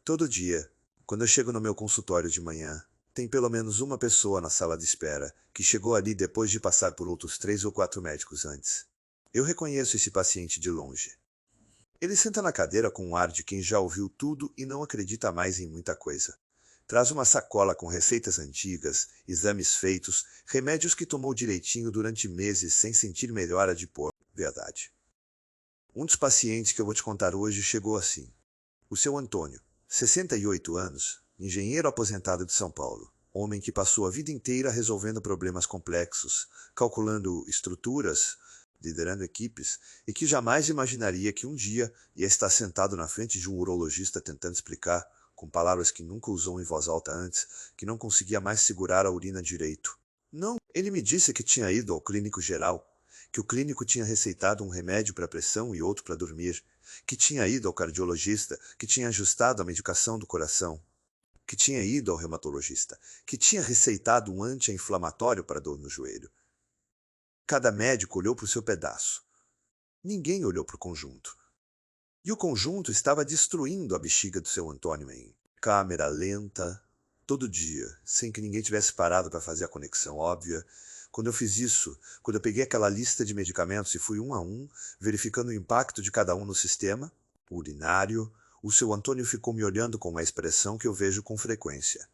Todo dia, quando eu chego no meu consultório de manhã, tem pelo menos uma pessoa na sala de espera que chegou ali depois de passar por outros 3 ou 4 médicos antes. Eu reconheço esse paciente de longe. Ele senta na cadeira com um ar de quem já ouviu tudo e não acredita mais em muita coisa. Traz uma sacola com receitas antigas, exames feitos, remédios que tomou direitinho durante meses sem sentir melhora de por verdade. Um dos pacientes que eu vou te contar hoje chegou assim. O seu Antônio, 68 anos, engenheiro aposentado de São Paulo, homem que passou a vida inteira resolvendo problemas complexos, calculando estruturas, liderando equipes, e que jamais imaginaria que um dia ia estar sentado na frente de um urologista tentando explicar, com palavras que nunca usou em voz alta antes, que não conseguia mais segurar a urina direito. Não, ele me disse que tinha ido ao clínico geral, que o clínico tinha receitado um remédio para pressão e outro para dormir, que tinha ido ao cardiologista, que tinha ajustado a medicação do coração, que tinha ido ao reumatologista, que tinha receitado um anti-inflamatório para dor no joelho. Cada médico olhou para o seu pedaço. Ninguém olhou para o conjunto. E o conjunto estava destruindo a bexiga do seu Antônio em câmera lenta, todo dia, sem que ninguém tivesse parado para fazer a conexão óbvia. Quando eu fiz isso, quando eu peguei aquela lista de medicamentos e fui um a um, verificando o impacto de cada um no sistema urinário, o seu Antônio ficou me olhando com uma expressão que eu vejo com frequência.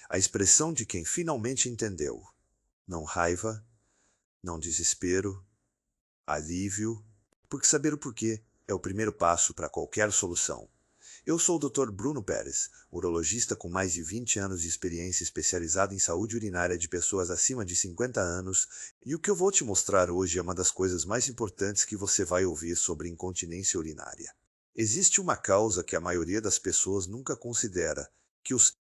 A expressão de quem finalmente entendeu. Não raiva, não desespero, alívio, porque saber o porquê é o primeiro passo para qualquer solução. Eu sou o Dr. Bruno Pérez, urologista com mais de 20 anos de experiência especializado em saúde urinária de pessoas acima de 50 anos, e o que eu vou te mostrar hoje é uma das coisas mais importantes que você vai ouvir sobre incontinência urinária. Existe uma causa que a maioria das pessoas nunca considera, que os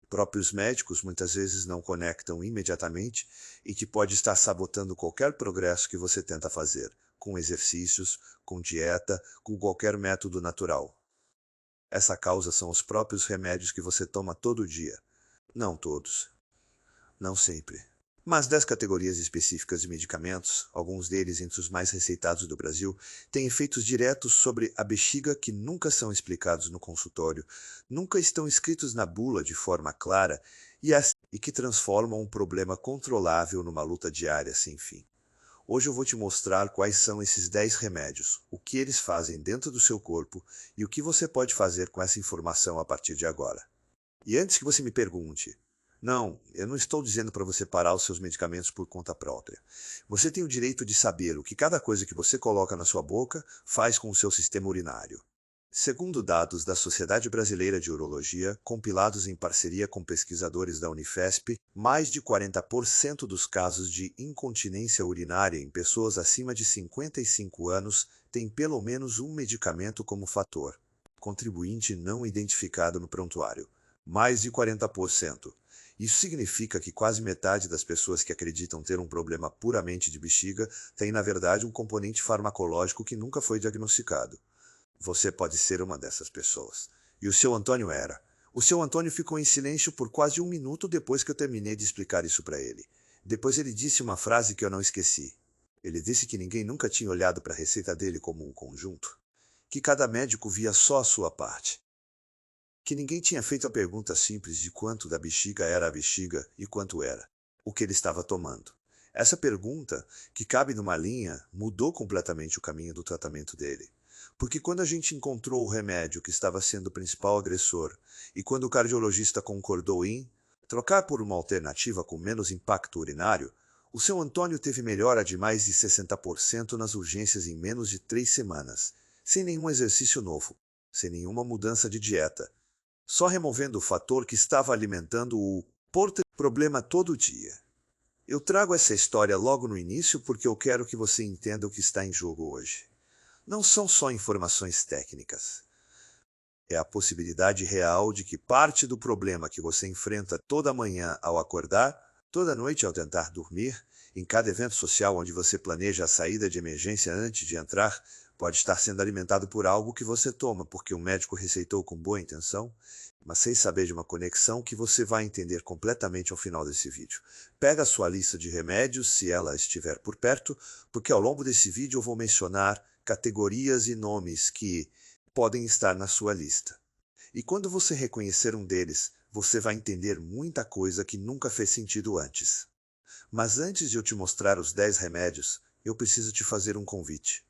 próprios médicos muitas vezes não conectam imediatamente e que pode estar sabotando qualquer progresso que você tenta fazer, com exercícios, com dieta, com qualquer método natural. Essa causa são os próprios remédios que você toma todo dia. Não todos. Não sempre. Mas 10 categorias específicas de medicamentos, alguns deles entre os mais receitados do Brasil, têm efeitos diretos sobre a bexiga que nunca são explicados no consultório, nunca estão escritos na bula de forma clara e que transformam um problema controlável numa luta diária sem fim. Hoje eu vou te mostrar quais são esses 10 remédios, o que eles fazem dentro do seu corpo e o que você pode fazer com essa informação a partir de agora. E antes que você me pergunte, não, eu não estou dizendo para você parar os seus medicamentos por conta própria. Você tem o direito de saber o que cada coisa que você coloca na sua boca faz com o seu sistema urinário. Segundo dados da Sociedade Brasileira de Urologia, compilados em parceria com pesquisadores da Unifesp, mais de 40% dos casos de incontinência urinária em pessoas acima de 55 anos têm pelo menos um medicamento como fator contribuinte não identificado no prontuário. Mais de 40%. Isso significa que quase metade das pessoas que acreditam ter um problema puramente de bexiga tem, na verdade, um componente farmacológico que nunca foi diagnosticado. Você pode ser uma dessas pessoas. E o seu Antônio era. O seu Antônio ficou em silêncio por quase um minuto depois que eu terminei de explicar isso para ele. Depois ele disse uma frase que eu não esqueci. Ele disse que ninguém nunca tinha olhado para a receita dele como um conjunto. Que cada médico via só a sua parte. Que ninguém tinha feito a pergunta simples de quanto da bexiga era a bexiga e quanto era o que ele estava tomando. Essa pergunta, que cabe numa linha, mudou completamente o caminho do tratamento dele. Porque quando a gente encontrou o remédio que estava sendo o principal agressor e quando o cardiologista concordou em trocar por uma alternativa com menos impacto urinário, o seu Antônio teve melhora de mais de 60% nas urgências em menos de 3 semanas, sem nenhum exercício novo, sem nenhuma mudança de dieta, só removendo o fator que estava alimentando o problema todo dia. Eu trago essa história logo no início porque eu quero que você entenda o que está em jogo hoje. Não são só informações técnicas. É a possibilidade real de que parte do problema que você enfrenta toda manhã ao acordar, toda noite ao tentar dormir, em cada evento social onde você planeja a saída de emergência antes de entrar, pode estar sendo alimentado por algo que você toma porque o médico receitou com boa intenção, mas sem saber de uma conexão que você vai entender completamente ao final desse vídeo. Pega a sua lista de remédios, se ela estiver por perto, porque ao longo desse vídeo eu vou mencionar categorias e nomes que podem estar na sua lista. E quando você reconhecer um deles, você vai entender muita coisa que nunca fez sentido antes. Mas antes de eu te mostrar os 10 remédios, eu preciso te fazer um convite.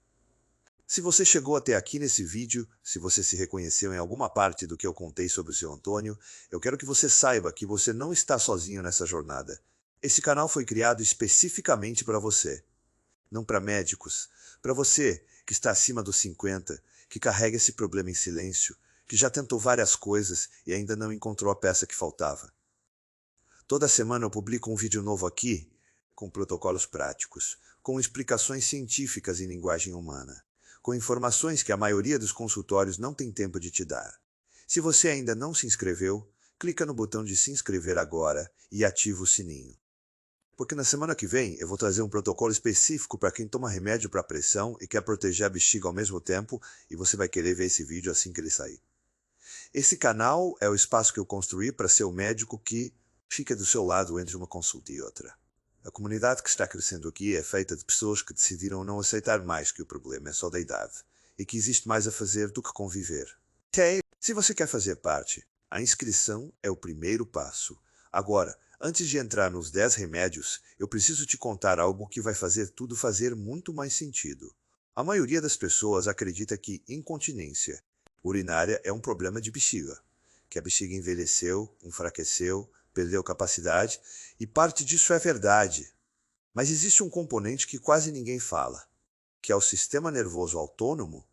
Se você chegou até aqui nesse vídeo, se você se reconheceu em alguma parte do que eu contei sobre o seu Antônio, eu quero que você saiba que você não está sozinho nessa jornada. Esse canal foi criado especificamente para você, não para médicos, para você que está acima dos 50, que carrega esse problema em silêncio, que já tentou várias coisas e ainda não encontrou a peça que faltava. Toda semana eu publico um vídeo novo aqui, com protocolos práticos, com explicações científicas em linguagem humana, com informações que a maioria dos consultórios não tem tempo de te dar. Se você ainda não se inscreveu, clica no botão de se inscrever agora e ativa o sininho. Porque na semana que vem eu vou trazer um protocolo específico para quem toma remédio para pressão e quer proteger a bexiga ao mesmo tempo, e você vai querer ver esse vídeo assim que ele sair. Esse canal é o espaço que eu construí para ser o médico que fica do seu lado entre uma consulta e outra. A comunidade que está crescendo aqui é feita de pessoas que decidiram não aceitar mais que o problema é só da idade e que existe mais a fazer do que conviver. Se você quer fazer parte, a inscrição é o primeiro passo. Agora, antes de entrar nos 10 remédios, eu preciso te contar algo que vai fazer tudo fazer muito mais sentido. A maioria das pessoas acredita que incontinência urinária é um problema de bexiga, que a bexiga envelheceu, enfraqueceu, perdeu capacidade, e parte disso é verdade. Mas existe um componente que quase ninguém fala, que é o sistema nervoso autônomo,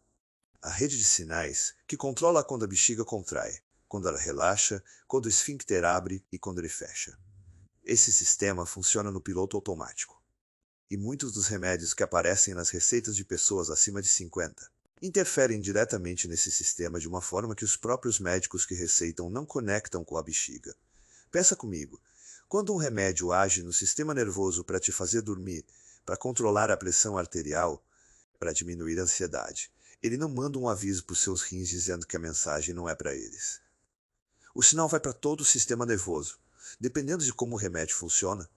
a rede de sinais que controla quando a bexiga contrai, quando ela relaxa, quando o esfíncter abre e quando ele fecha. Esse sistema funciona no piloto automático. E muitos dos remédios que aparecem nas receitas de pessoas acima de 50 interferem diretamente nesse sistema de uma forma que os próprios médicos que receitam não conectam com a bexiga. Pensa comigo, quando um remédio age no sistema nervoso para te fazer dormir, para controlar a pressão arterial, para diminuir a ansiedade, ele não manda um aviso para os seus rins dizendo que a mensagem não é para eles. O sinal vai para todo o sistema nervoso. Dependendo de como o remédio funciona,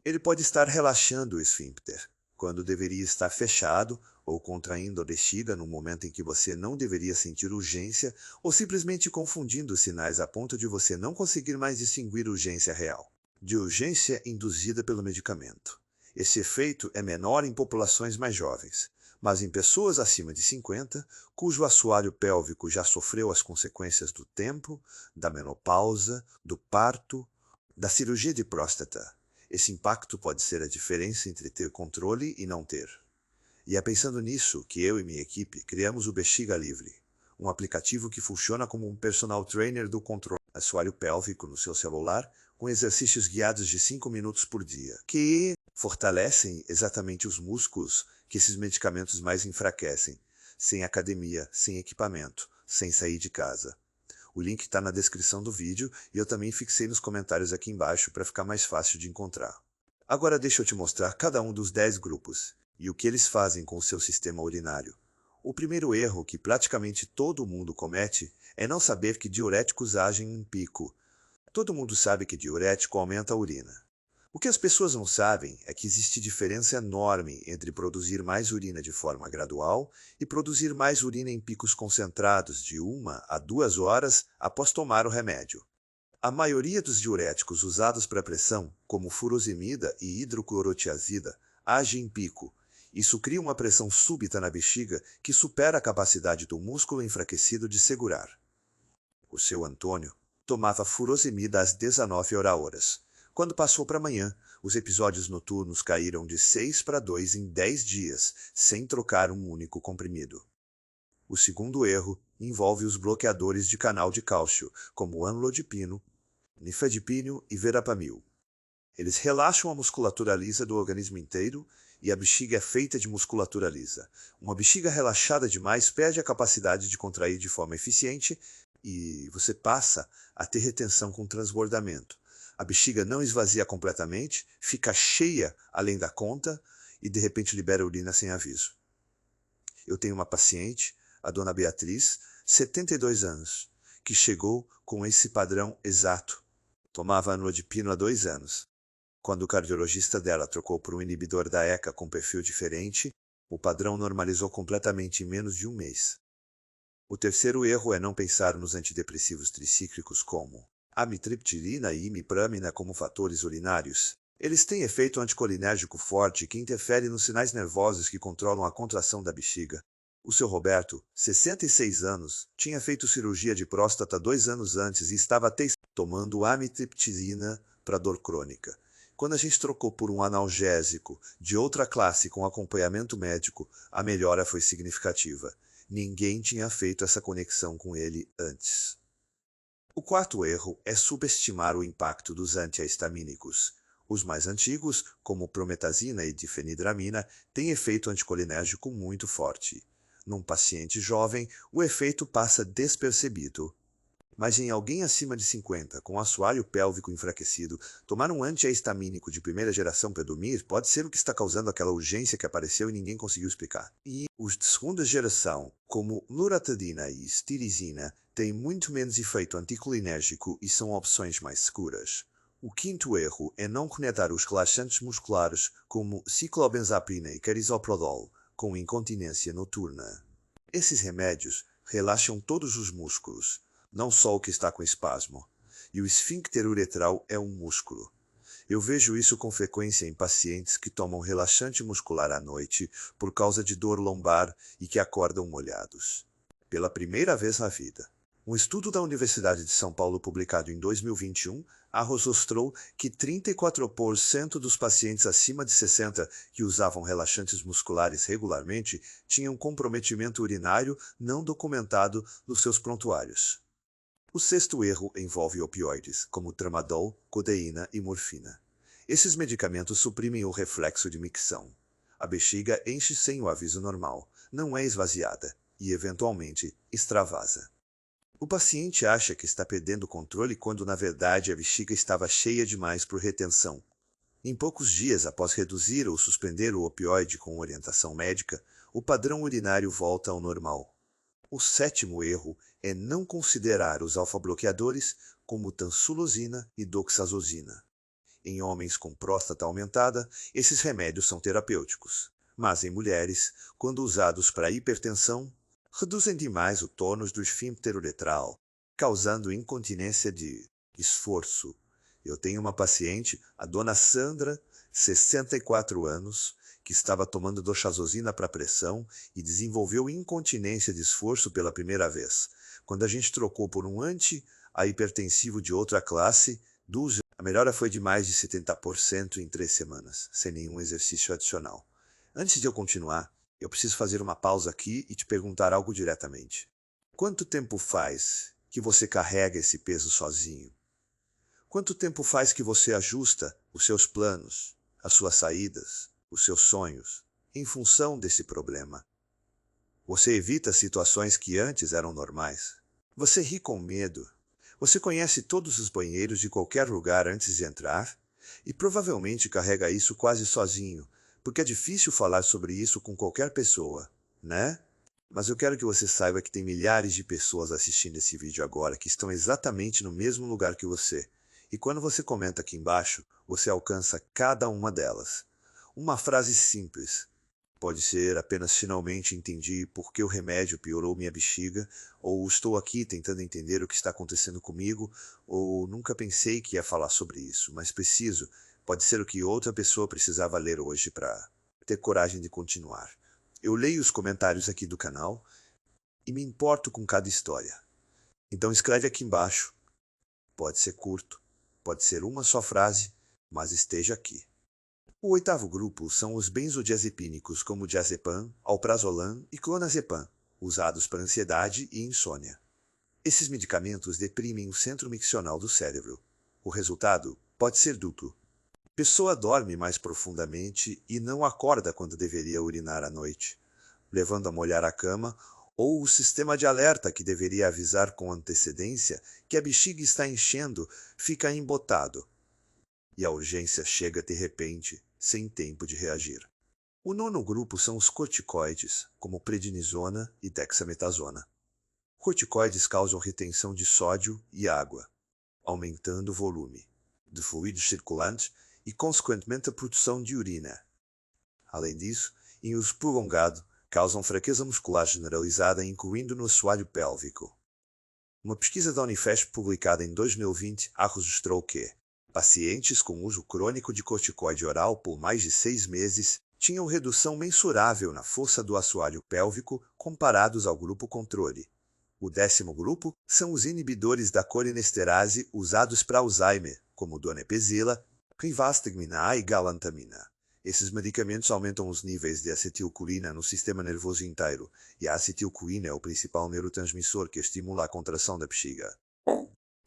ele pode estar relaxando o esfíncter, quando deveria estar fechado, ou contraindo a bexiga no momento em que você não deveria sentir urgência, ou simplesmente confundindo os sinais a ponto de você não conseguir mais distinguir urgência real de urgência induzida pelo medicamento. Esse efeito é menor em populações mais jovens, mas em pessoas acima de 50, cujo assoalho pélvico já sofreu as consequências do tempo, da menopausa, do parto, da cirurgia de próstata. Esse impacto pode ser a diferença entre ter controle e não ter. E é pensando nisso que eu e minha equipe criamos o Bexiga Livre, um aplicativo que funciona como um personal trainer do controle do assoalho pélvico no seu celular, com exercícios guiados de 5 minutos por dia, que fortalecem exatamente os músculos que esses medicamentos mais enfraquecem, sem academia, sem equipamento, sem sair de casa. O link está na descrição do vídeo e eu também fixei nos comentários aqui embaixo para ficar mais fácil de encontrar. Agora deixa eu te mostrar cada um dos 10 grupos e o que eles fazem com o seu sistema urinário. O primeiro erro que praticamente todo mundo comete é não saber que diuréticos agem em pico. Todo mundo sabe que diurético aumenta a urina. O que as pessoas não sabem é que existe diferença enorme entre produzir mais urina de forma gradual e produzir mais urina em picos concentrados de 1 a 2 horas após tomar o remédio. A maioria dos diuréticos usados para pressão, como furosemida e hidroclorotiazida, age em pico. Isso cria uma pressão súbita na bexiga que supera a capacidade do músculo enfraquecido de segurar. O seu Antônio tomava furosemida às 19 horas. Quando passou para amanhã, os episódios noturnos caíram de 6 para 2 em 10 dias, sem trocar um único comprimido. O segundo erro envolve os bloqueadores de canal de cálcio, como amlodipino, nifedipino e verapamil. Eles relaxam a musculatura lisa do organismo inteiro e a bexiga é feita de musculatura lisa. Uma bexiga relaxada demais perde a capacidade de contrair de forma eficiente e você passa a ter retenção com transbordamento. A bexiga não esvazia completamente, fica cheia além da conta e de repente libera urina sem aviso. Eu tenho uma paciente, a dona Beatriz, 72 anos, que chegou com esse padrão exato. Tomava amlodipino há 2 anos. Quando o cardiologista dela trocou por um inibidor da ECA com perfil diferente, o padrão normalizou completamente em menos de 1 mês. O terceiro erro é não pensar nos antidepressivos tricíclicos como amitriptilina e imipramina como fatores urinários. Eles têm efeito anticolinérgico forte que interfere nos sinais nervosos que controlam a contração da bexiga. O seu Roberto, 66 anos, tinha feito cirurgia de próstata 2 anos antes e estava até tomando amitriptilina para dor crônica. Quando a gente trocou por um analgésico de outra classe com acompanhamento médico, a melhora foi significativa. Ninguém tinha feito essa conexão com ele antes. O quarto erro é subestimar o impacto dos antihistamínicos. Os mais antigos, como prometazina e difenidramina, têm efeito anticolinérgico muito forte. Num paciente jovem, o efeito passa despercebido. Mas em alguém acima de 50, com assoalho pélvico enfraquecido, tomar um antihistamínico de primeira geração para dormir pode ser o que está causando aquela urgência que apareceu e ninguém conseguiu explicar. E os de segunda geração, como loratadina e estirizina, têm muito menos efeito anticolinérgico e são opções mais seguras. O quinto erro é não conectar os relaxantes musculares, como ciclobenzaprina e carisoprodol, com incontinência noturna. Esses remédios relaxam todos os músculos, não só o que está com espasmo. E o esfíncter uretral é um músculo. Eu vejo isso com frequência em pacientes que tomam relaxante muscular à noite por causa de dor lombar e que acordam molhados. Pela primeira vez na vida. Um estudo da Universidade de São Paulo publicado em 2021 mostrou que 34% dos pacientes acima de 60 que usavam relaxantes musculares regularmente tinham comprometimento urinário não documentado nos seus prontuários. O sexto erro envolve opioides, como tramadol, codeína e morfina. Esses medicamentos suprimem o reflexo de micção. A bexiga enche sem o aviso normal, não é esvaziada e, eventualmente, extravasa. O paciente acha que está perdendo o controle quando, na verdade, a bexiga estava cheia demais por retenção. Em poucos dias após reduzir ou suspender o opioide com orientação médica, o padrão urinário volta ao normal. O sétimo erro é não considerar os alfa-bloqueadores como tansulosina e doxazosina. Em homens com próstata aumentada, esses remédios são terapêuticos, mas em mulheres, quando usados para hipertensão, reduzem demais o tônus do esfíncter uretral, causando incontinência de esforço. Eu tenho uma paciente, a dona Sandra, 64 anos, que estava tomando doxazosina para pressão e desenvolveu incontinência de esforço pela primeira vez. Quando a gente trocou por um anti-hipertensivo de outra classe, a melhora foi de mais de 70% em 3 semanas, sem nenhum exercício adicional. Antes de eu continuar, eu preciso fazer uma pausa aqui e te perguntar algo diretamente. Quanto tempo faz que você carrega esse peso sozinho? Quanto tempo faz que você ajusta os seus planos, as suas saídas, os seus sonhos, em função desse problema? Você evita situações que antes eram normais. Você ri com medo. Você conhece todos os banheiros de qualquer lugar antes de entrar e provavelmente carrega isso quase sozinho, porque é difícil falar sobre isso com qualquer pessoa, né? Mas eu quero que você saiba que tem milhares de pessoas assistindo esse vídeo agora que estão exatamente no mesmo lugar que você. E quando você comenta aqui embaixo, você alcança cada uma delas. Uma frase simples. Pode ser apenas finalmente entendi por que o remédio piorou minha bexiga, ou estou aqui tentando entender o que está acontecendo comigo, ou nunca pensei que ia falar sobre isso, mas preciso. Pode ser o que outra pessoa precisava ler hoje para ter coragem de continuar. Eu leio os comentários aqui do canal e me importo com cada história. Então escreve aqui embaixo. Pode ser curto, pode ser uma só frase, mas esteja aqui. O oitavo grupo são os benzodiazepínicos como diazepam, alprazolam e clonazepam, usados para ansiedade e insônia. Esses medicamentos deprimem o centro miccional do cérebro. O resultado pode ser duplo. A pessoa dorme mais profundamente e não acorda quando deveria urinar à noite, levando a molhar a cama, ou o sistema de alerta que deveria avisar com antecedência que a bexiga está enchendo fica embotado. E a urgência chega de repente, sem tempo de reagir. O nono grupo são os corticoides, como prednisona e dexametasona. Corticoides causam retenção de sódio e água, aumentando o volume do fluido circulante e, consequentemente, a produção de urina. Além disso, em uso prolongado, causam fraqueza muscular generalizada, incluindo no assoalho pélvico. Uma pesquisa da Unifesp publicada em 2020 registrou que pacientes com uso crônico de corticoide oral por mais de 6 meses tinham redução mensurável na força do assoalho pélvico comparados ao grupo controle. O 10º grupo são os inibidores da colinesterase usados para Alzheimer, como donepezila, rivastigmina e galantamina. Esses medicamentos aumentam os níveis de acetilcolina no sistema nervoso inteiro, e a acetilcolina é o principal neurotransmissor que estimula a contração da bexiga.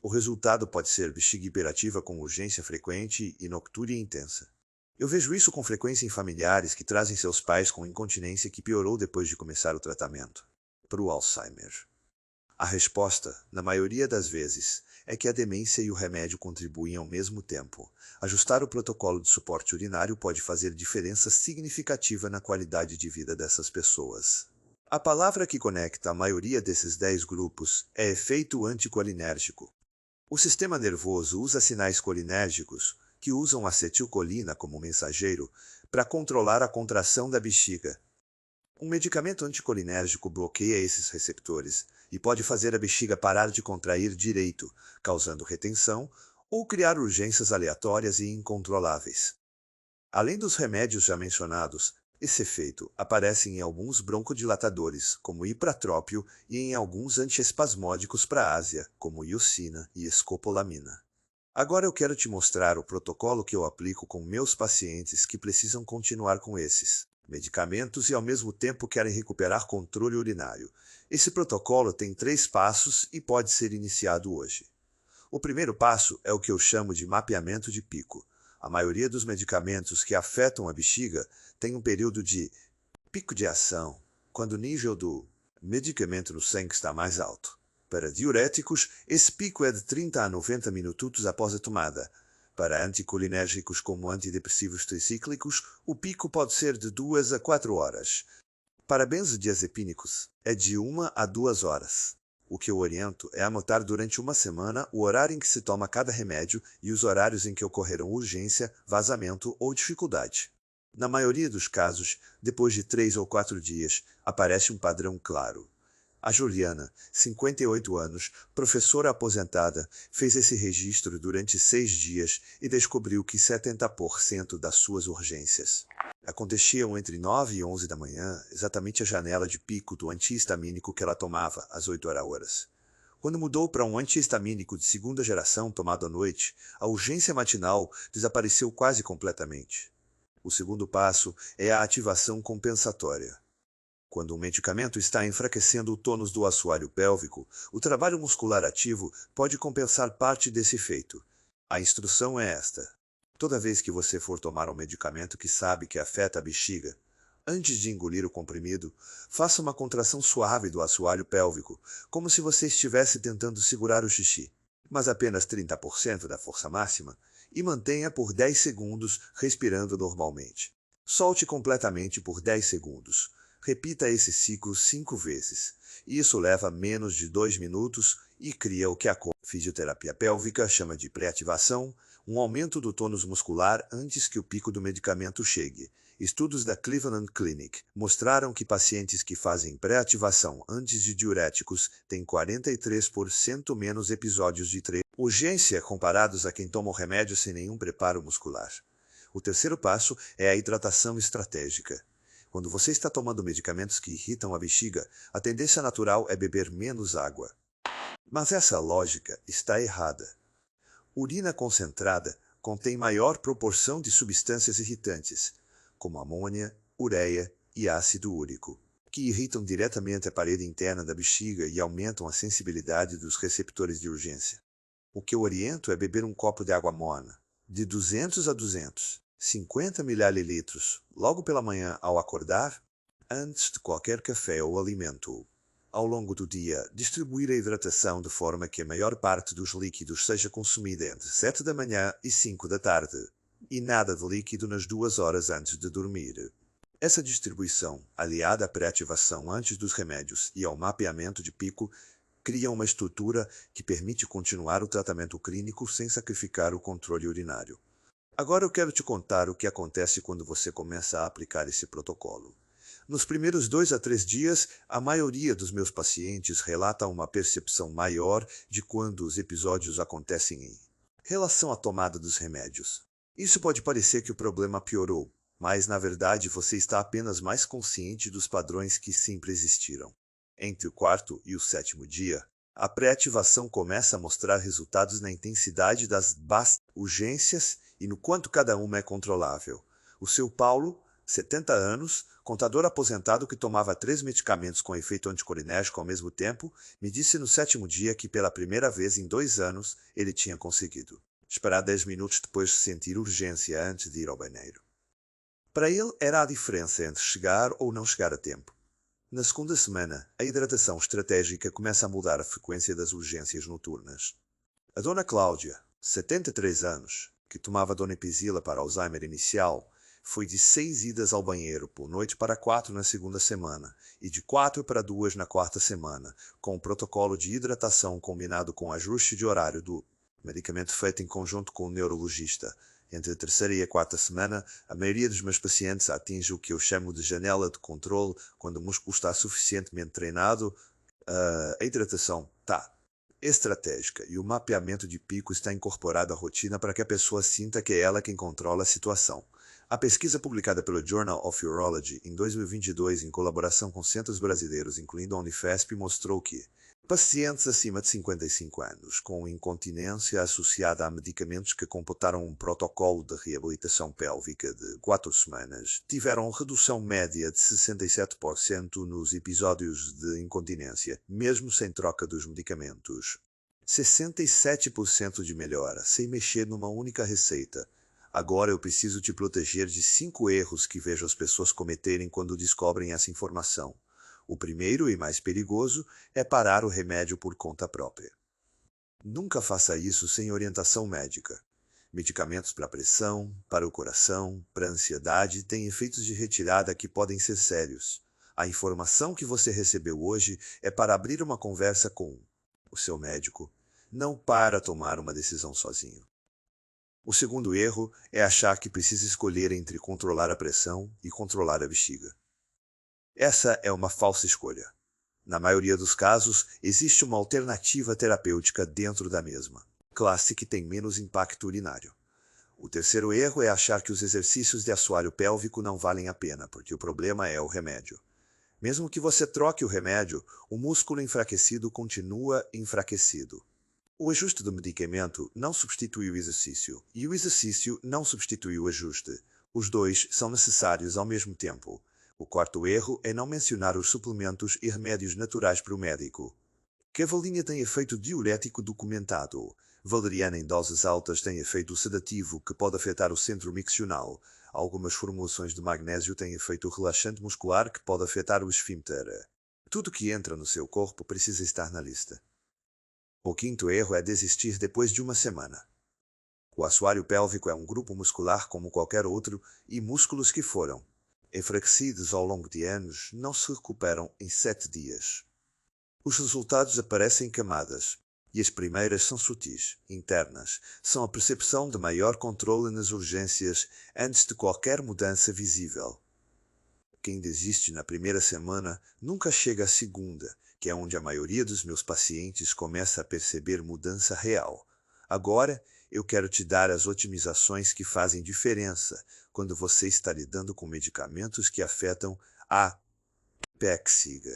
O resultado pode ser bexiga hiperativa com urgência frequente e noctúria intensa. Eu vejo isso com frequência em familiares que trazem seus pais com incontinência que piorou depois de começar o tratamento para o Alzheimer. A resposta, na maioria das vezes, é que a demência e o remédio contribuem ao mesmo tempo. Ajustar o protocolo de suporte urinário pode fazer diferença significativa na qualidade de vida dessas pessoas. A palavra que conecta a maioria desses 10 grupos é efeito anticolinérgico. O sistema nervoso usa sinais colinérgicos, que usam acetilcolina como mensageiro, para controlar a contração da bexiga. Um medicamento anticolinérgico bloqueia esses receptores e pode fazer a bexiga parar de contrair direito, causando retenção ou criar urgências aleatórias e incontroláveis. Além dos remédios já mencionados, esse efeito aparece em alguns broncodilatadores, como ipratrópio, e em alguns antiespasmódicos para ásia, como iosina e escopolamina. Agora eu quero te mostrar o protocolo que eu aplico com meus pacientes que precisam continuar com esses medicamentos e ao mesmo tempo querem recuperar controle urinário. Esse protocolo tem 3 passos e pode ser iniciado hoje. O primeiro passo é o que eu chamo de mapeamento de pico. A maioria dos medicamentos que afetam a bexiga tem um período de pico de ação, quando o nível do medicamento no sangue está mais alto. Para diuréticos, esse pico é de 30 a 90 minutos após a tomada. Para anticolinérgicos como antidepressivos tricíclicos, o pico pode ser de 2 a 4 horas. Para benzodiazepínicos, é de 1 a 2 horas. O que eu oriento é anotar durante uma semana o horário em que se toma cada remédio e os horários em que ocorreram urgência, vazamento ou dificuldade. Na maioria dos casos, depois de 3 ou 4 dias, aparece um padrão claro. A Juliana, 58 anos, professora aposentada, fez esse registro durante 6 dias e descobriu que 70% das suas urgências aconteciam entre 9 e 11 da manhã, exatamente a janela de pico do antihistamínico que ela tomava, às 8 horas. Quando mudou para um antihistamínico de segunda geração tomado à noite, a urgência matinal desapareceu quase completamente. O segundo passo é a ativação compensatória. Quando um medicamento está enfraquecendo o tônus do assoalho pélvico, o trabalho muscular ativo pode compensar parte desse efeito. A instrução é esta. Toda vez que você for tomar um medicamento que sabe que afeta a bexiga, antes de engolir o comprimido, faça uma contração suave do assoalho pélvico, como se você estivesse tentando segurar o xixi, mas apenas 30% da força máxima, e mantenha por 10 segundos respirando normalmente. Solte completamente por 10 segundos. Repita esse ciclo 5 vezes. Isso leva menos de 2 minutos e cria o que a fisioterapia pélvica chama de pré-ativação, um aumento do tônus muscular antes que o pico do medicamento chegue. Estudos da Cleveland Clinic mostraram que pacientes que fazem pré-ativação antes de diuréticos têm 43% menos episódios de urgência comparados a quem toma o remédio sem nenhum preparo muscular. O terceiro passo é a hidratação estratégica. Quando você está tomando medicamentos que irritam a bexiga, a tendência natural é beber menos água. Mas essa lógica está errada. Urina concentrada contém maior proporção de substâncias irritantes, como amônia, ureia e ácido úrico, que irritam diretamente a parede interna da bexiga e aumentam a sensibilidade dos receptores de urgência. O que eu oriento é beber um copo de água morna, de 200 a 250 ml, logo pela manhã ao acordar, antes de qualquer café ou alimento. Ao longo do dia, distribuir a hidratação de forma que a maior parte dos líquidos seja consumida entre 7 da manhã e 5 da tarde, e nada de líquido nas 2 horas antes de dormir. Essa distribuição, aliada à pré-ativação antes dos remédios e ao mapeamento de pico, cria uma estrutura que permite continuar o tratamento clínico sem sacrificar o controle urinário. Agora eu quero te contar o que acontece quando você começa a aplicar esse protocolo. Nos primeiros 2 a 3 dias, a maioria dos meus pacientes relata uma percepção maior de quando os episódios acontecem em relação à tomada dos remédios. Isso pode parecer que o problema piorou, mas na verdade você está apenas mais consciente dos padrões que sempre existiram. Entre o 4º e o 7º dia, a pré-ativação começa a mostrar resultados na intensidade das urgências e no quanto cada uma é controlável. O seu Paulo, 70 anos, contador aposentado que tomava 3 medicamentos com efeito anticolinérgico ao mesmo tempo, me disse no 7º dia que pela primeira vez em 2 anos ele tinha conseguido esperar 10 minutos depois de sentir urgência antes de ir ao banheiro. Para ele era a diferença entre chegar ou não chegar a tempo. Na segunda semana, a hidratação estratégica começa a mudar a frequência das urgências noturnas. A dona Cláudia, 73 anos, que tomava donepezila para Alzheimer inicial, foi de 6 idas ao banheiro por noite para 4 na segunda semana e de 4 para 2 na quarta semana, com o protocolo de hidratação combinado com ajuste de horário do medicamento feito em conjunto com o neurologista. Entre a terceira e a quarta semana, a maioria dos meus pacientes atinge o que eu chamo de janela de controle quando o músculo está suficientemente treinado. A hidratação está estratégica e o mapeamento de pico está incorporado à rotina para que a pessoa sinta que é ela quem controla a situação. A pesquisa publicada pelo Journal of Urology em 2022, em colaboração com centros brasileiros, incluindo a Unifesp, mostrou que pacientes acima de 55 anos com incontinência associada a medicamentos que completaram um protocolo de reabilitação pélvica de 4 semanas tiveram redução média de 67% nos episódios de incontinência, mesmo sem troca dos medicamentos. 67% de melhora, sem mexer numa única receita. Agora eu preciso te proteger de 5 erros que vejo as pessoas cometerem quando descobrem essa informação. O primeiro e mais perigoso é parar o remédio por conta própria. Nunca faça isso sem orientação médica. Medicamentos para pressão, para o coração, para a ansiedade têm efeitos de retirada que podem ser sérios. A informação que você recebeu hoje é para abrir uma conversa com o seu médico, não para tomar uma decisão sozinho. O segundo erro é achar que precisa escolher entre controlar a pressão e controlar a bexiga. Essa é uma falsa escolha. Na maioria dos casos, existe uma alternativa terapêutica dentro da mesma classe que tem menos impacto urinário. O terceiro erro é achar que os exercícios de assoalho pélvico não valem a pena, porque o problema é o remédio. Mesmo que você troque o remédio, o músculo enfraquecido continua enfraquecido. O ajuste do medicamento não substitui o exercício, e o exercício não substitui o ajuste. Os dois são necessários ao mesmo tempo. O quarto erro é não mencionar os suplementos e remédios naturais para o médico. Cavalinha tem efeito diurético documentado. Valeriana em doses altas tem efeito sedativo que pode afetar o centro miccional. Algumas formulações de magnésio têm efeito relaxante muscular que pode afetar o esfíncter. Tudo que entra no seu corpo precisa estar na lista. O quinto erro é desistir depois de uma semana. O assoalho pélvico é um grupo muscular como qualquer outro e músculos que foram enfraquecidos ao longo de anos não se recuperam em 7 dias. Os resultados aparecem em camadas, e as primeiras são sutis, internas, são a percepção de maior controle nas urgências antes de qualquer mudança visível. Quem desiste na primeira semana nunca chega à segunda, que é onde a maioria dos meus pacientes começa a perceber mudança real. Agora, eu quero te dar as otimizações que fazem diferença quando você está lidando com medicamentos que afetam a bexiga.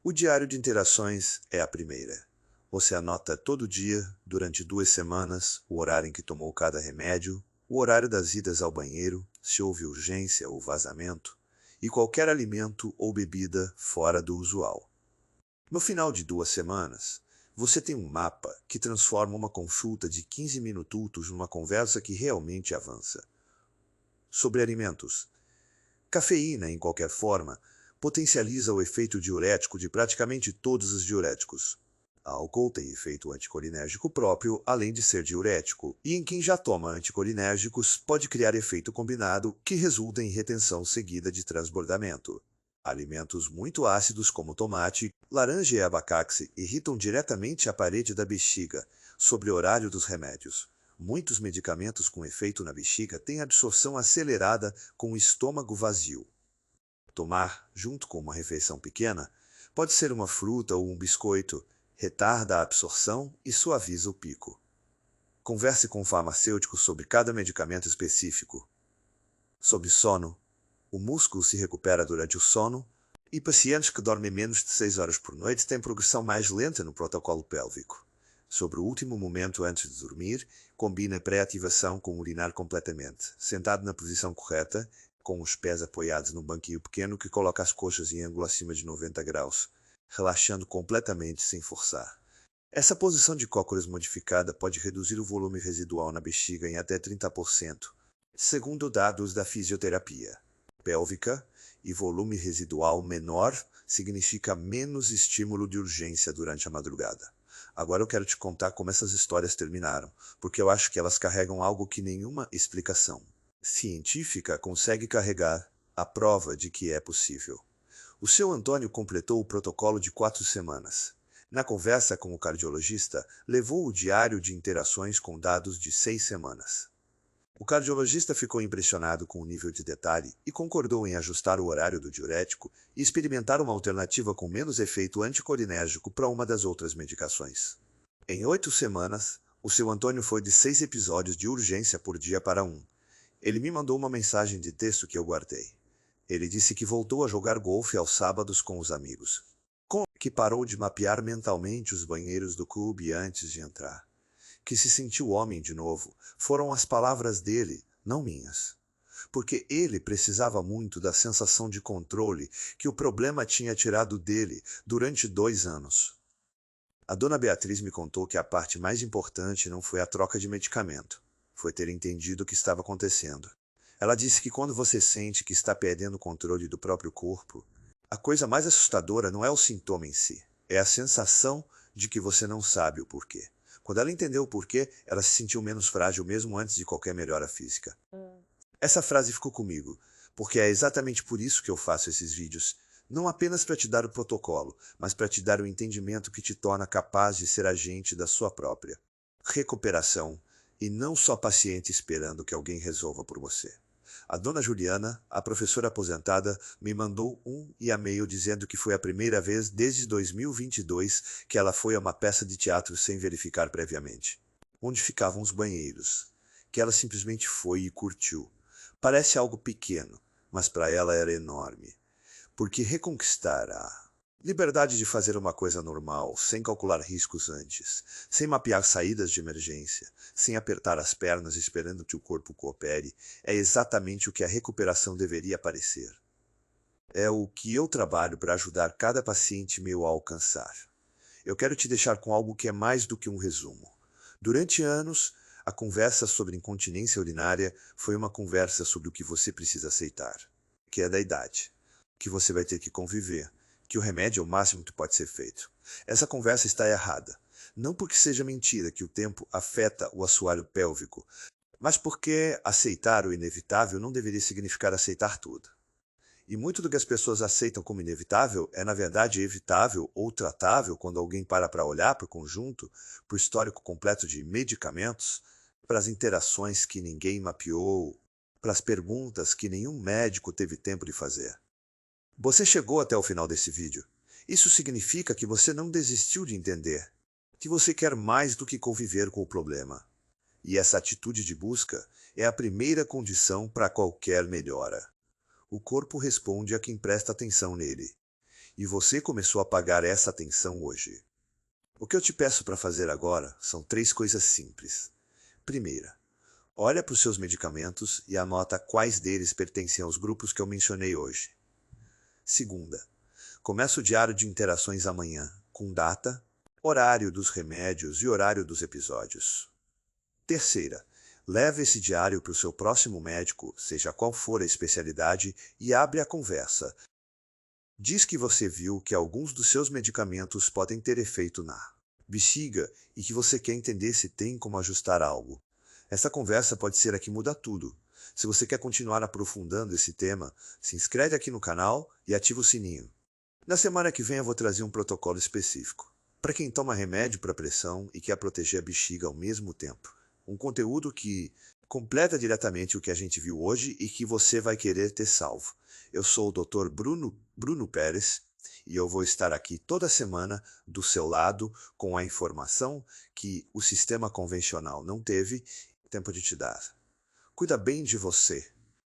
O diário de interações é a primeira. Você anota todo dia, durante 2 semanas, o horário em que tomou cada remédio, o horário das idas ao banheiro, se houve urgência ou vazamento, e qualquer alimento ou bebida fora do usual. No final de 2 semanas, você tem um mapa que transforma uma consulta de 15 minutos numa conversa que realmente avança. Sobre alimentos. Cafeína, em qualquer forma, potencializa o efeito diurético de praticamente todos os diuréticos. Álcool tem efeito anticolinérgico próprio, além de ser diurético, e em quem já toma anticolinérgicos pode criar efeito combinado que resulta em retenção seguida de transbordamento. Alimentos muito ácidos como tomate, laranja e abacate irritam diretamente a parede da bexiga, sobre o horário dos remédios. Muitos medicamentos com efeito na bexiga têm absorção acelerada com o estômago vazio. Tomar, junto com uma refeição pequena, pode ser uma fruta ou um biscoito, retarda a absorção e suaviza o pico. Converse com o farmacêutico sobre cada medicamento específico. Sobre sono, o músculo se recupera durante o sono e pacientes que dormem menos de 6 horas por noite têm progressão mais lenta no protocolo pélvico. Sobre o último momento antes de dormir, combine a pré-ativação com urinar completamente, sentado na posição correta, com os pés apoiados num banquinho pequeno que coloca as coxas em ângulo acima de 90 graus, relaxando completamente sem forçar. Essa posição de cócoras modificada pode reduzir o volume residual na bexiga em até 30%, segundo dados da fisioterapia pélvica, e volume residual menor significa menos estímulo de urgência durante a madrugada. Agora eu quero te contar como essas histórias terminaram, porque eu acho que elas carregam algo que nenhuma explicação científica consegue carregar, a prova de que é possível. O seu Antônio completou o protocolo de 4 semanas. Na conversa com o cardiologista, levou o diário de interações com dados de 6 semanas. O cardiologista ficou impressionado com o nível de detalhe e concordou em ajustar o horário do diurético e experimentar uma alternativa com menos efeito anticolinérgico para uma das outras medicações. Em 8 semanas, o seu Antônio foi de 6 episódios de urgência por dia para 1. Ele me mandou uma mensagem de texto que eu guardei. Ele disse que voltou a jogar golfe aos sábados com os amigos. Que parou de mapear mentalmente os banheiros do clube antes de entrar. Que se sentiu homem de novo, foram as palavras dele, não minhas. Porque ele precisava muito da sensação de controle que o problema tinha tirado dele durante 2 anos. A dona Beatriz me contou que a parte mais importante não foi a troca de medicamento, foi ter entendido o que estava acontecendo. Ela disse que quando você sente que está perdendo o controle do próprio corpo, a coisa mais assustadora não é o sintoma em si, é a sensação de que você não sabe o porquê. Quando ela entendeu o porquê, ela se sentiu menos frágil mesmo antes de qualquer melhora física. Essa frase ficou comigo, porque é exatamente por isso que eu faço esses vídeos. Não apenas para te dar o protocolo, mas para te dar o entendimento que te torna capaz de ser agente da sua própria recuperação e não só paciente esperando que alguém resolva por você. A dona Juliana, a professora aposentada, me mandou um e-mail dizendo que foi a primeira vez desde 2022 que ela foi a uma peça de teatro sem verificar previamente onde ficavam os banheiros, que ela simplesmente foi e curtiu. Parece algo pequeno, mas para ela era enorme, porque reconquistar a liberdade de fazer uma coisa normal, sem calcular riscos antes, sem mapear saídas de emergência, sem apertar as pernas esperando que o corpo coopere, é exatamente o que a recuperação deveria parecer. É o que eu trabalho para ajudar cada paciente meu a alcançar. Eu quero te deixar com algo que é mais do que um resumo. Durante anos, a conversa sobre incontinência urinária foi uma conversa sobre o que você precisa aceitar, que é da idade, que você vai ter que conviver, que o remédio é o máximo que pode ser feito. Essa conversa está errada. Não porque seja mentira que o tempo afeta o assoalho pélvico, mas porque aceitar o inevitável não deveria significar aceitar tudo. E muito do que as pessoas aceitam como inevitável é, na verdade, evitável ou tratável quando alguém para olhar para o conjunto, para o histórico completo de medicamentos, para as interações que ninguém mapeou, para as perguntas que nenhum médico teve tempo de fazer. Você chegou até o final desse vídeo. Isso significa que você não desistiu de entender, que você quer mais do que conviver com o problema. E essa atitude de busca é a primeira condição para qualquer melhora. O corpo responde a quem presta atenção nele. E você começou a pagar essa atenção hoje. O que eu te peço para fazer agora são 3 coisas simples. Primeira, olha para os seus medicamentos e anota quais deles pertencem aos grupos que eu mencionei hoje. Segunda, começa o diário de interações amanhã, com data, horário dos remédios e horário dos episódios. Terceira, leve esse diário para o seu próximo médico, seja qual for a especialidade, e abre a conversa. Diz que você viu que alguns dos seus medicamentos podem ter efeito na bexiga e que você quer entender se tem como ajustar algo. Essa conversa pode ser a que muda tudo. Se você quer continuar aprofundando esse tema, se inscreve aqui no canal e ativa o sininho. Na semana que vem eu vou trazer um protocolo específico, para quem toma remédio para pressão e quer proteger a bexiga ao mesmo tempo. Um conteúdo que completa diretamente o que a gente viu hoje e que você vai querer ter salvo. Eu sou o Dr. Bruno Pérez e eu vou estar aqui toda semana do seu lado com a informação que o sistema convencional não teve tempo de te dar. Cuida bem de você.